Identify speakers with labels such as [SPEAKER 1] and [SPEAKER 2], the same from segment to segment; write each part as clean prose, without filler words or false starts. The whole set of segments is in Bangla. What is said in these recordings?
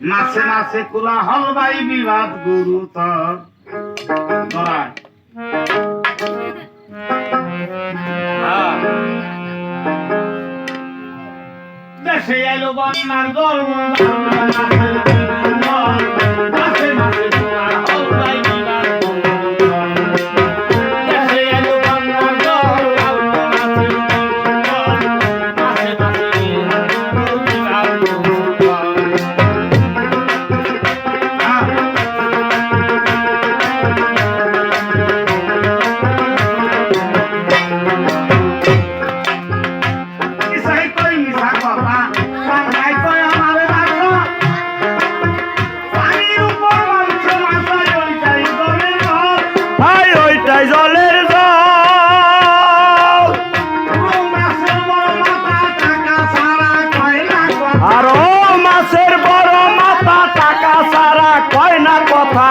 [SPEAKER 1] মাসে মাসে কোলা হল ভাই বিবাদ গুরুতর ধরায় দেশে এলো বন্যার গর্ব মাসে মাসে কোলা হল ভাই বিবাদ দেশে এলো বন্যার গর্ব মাসে মাসে বিবাদ
[SPEAKER 2] জলের আর ও মাছের বড় মাথা টাকা সারা কয় না কথা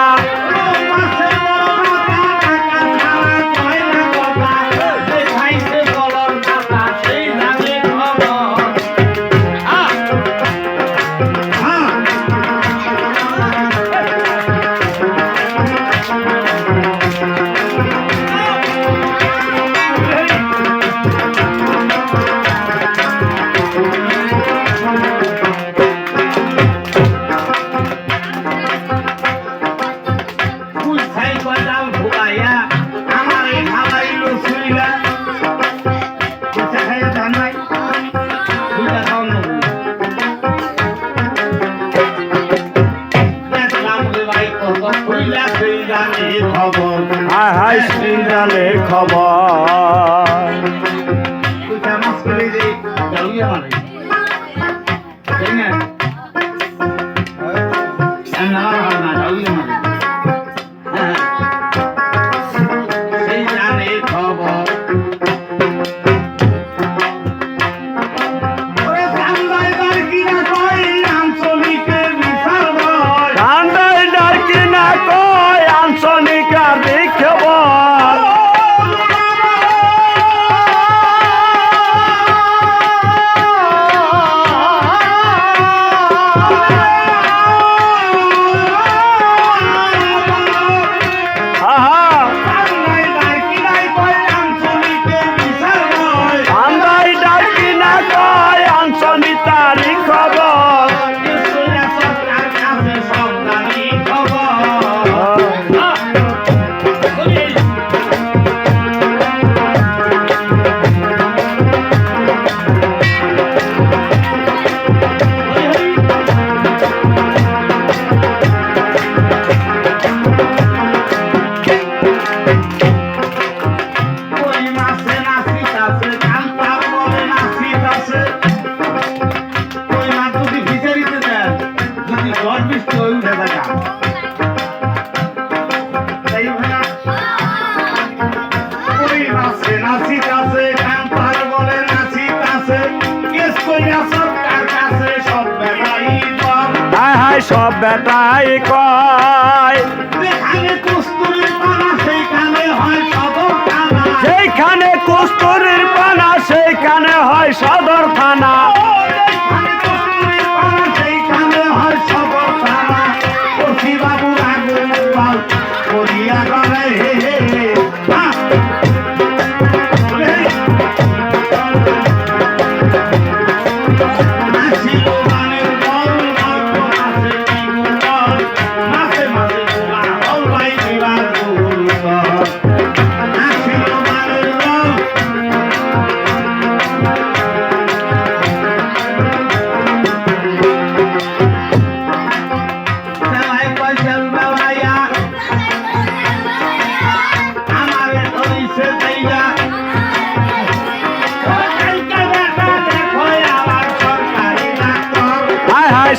[SPEAKER 2] হাই সিরিয়ালে খবর সব বেটাই কয় যেখানে কস্তুরীর পানা সেইখানে হয় সদর থানা বাবু করিয়া গলে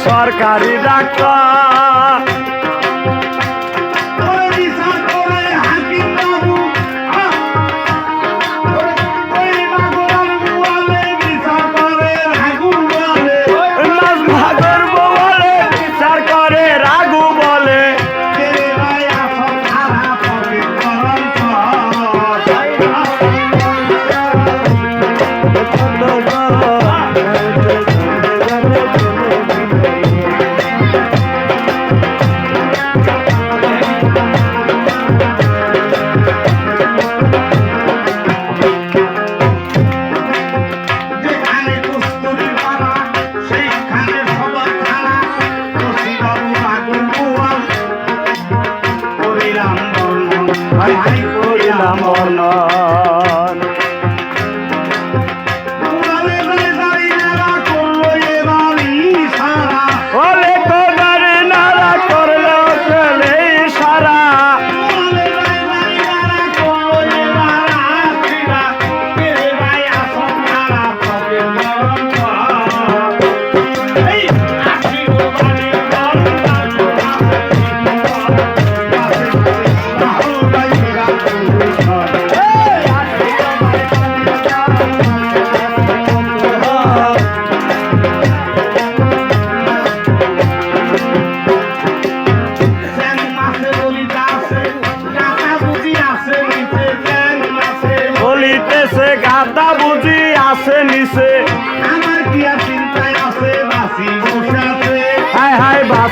[SPEAKER 2] সরকারি ডাক্তার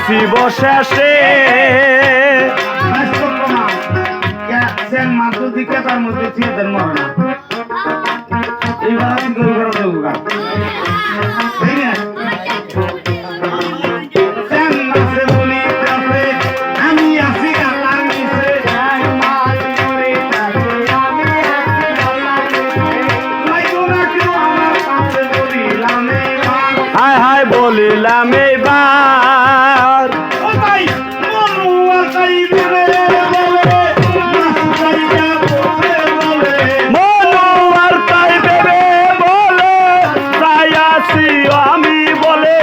[SPEAKER 2] আসিব শেষে
[SPEAKER 1] মাত্র দিকে তার মধ্যে থিয়েটার মরে না এইবার আমি গরু ঘরে দেবো গা তাই না আমি আসি গালার নিচে
[SPEAKER 2] হায় হায় বলিলাম এইবার মনোয়ার তাই ভেবে বলে তাই আসি আমি বলে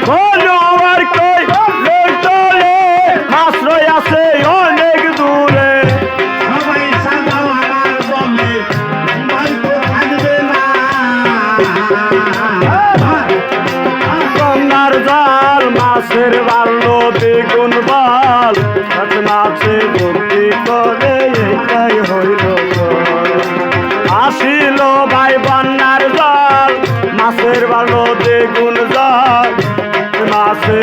[SPEAKER 2] মনোয়ার কই লোক চলে মাছ রই আছে অনেক দূরে
[SPEAKER 1] সবাই সাজাও আমার বলে বাড়িতে থাকবে না
[SPEAKER 2] গঙ্গার জাল মাছের বাড়লো দ্বিগুণ বল মাছে ভর্তি করে এইটাই হইল আসিল ভাই বন্যার জল মাছের বাড়লো দ্বিগুণ জল মাছে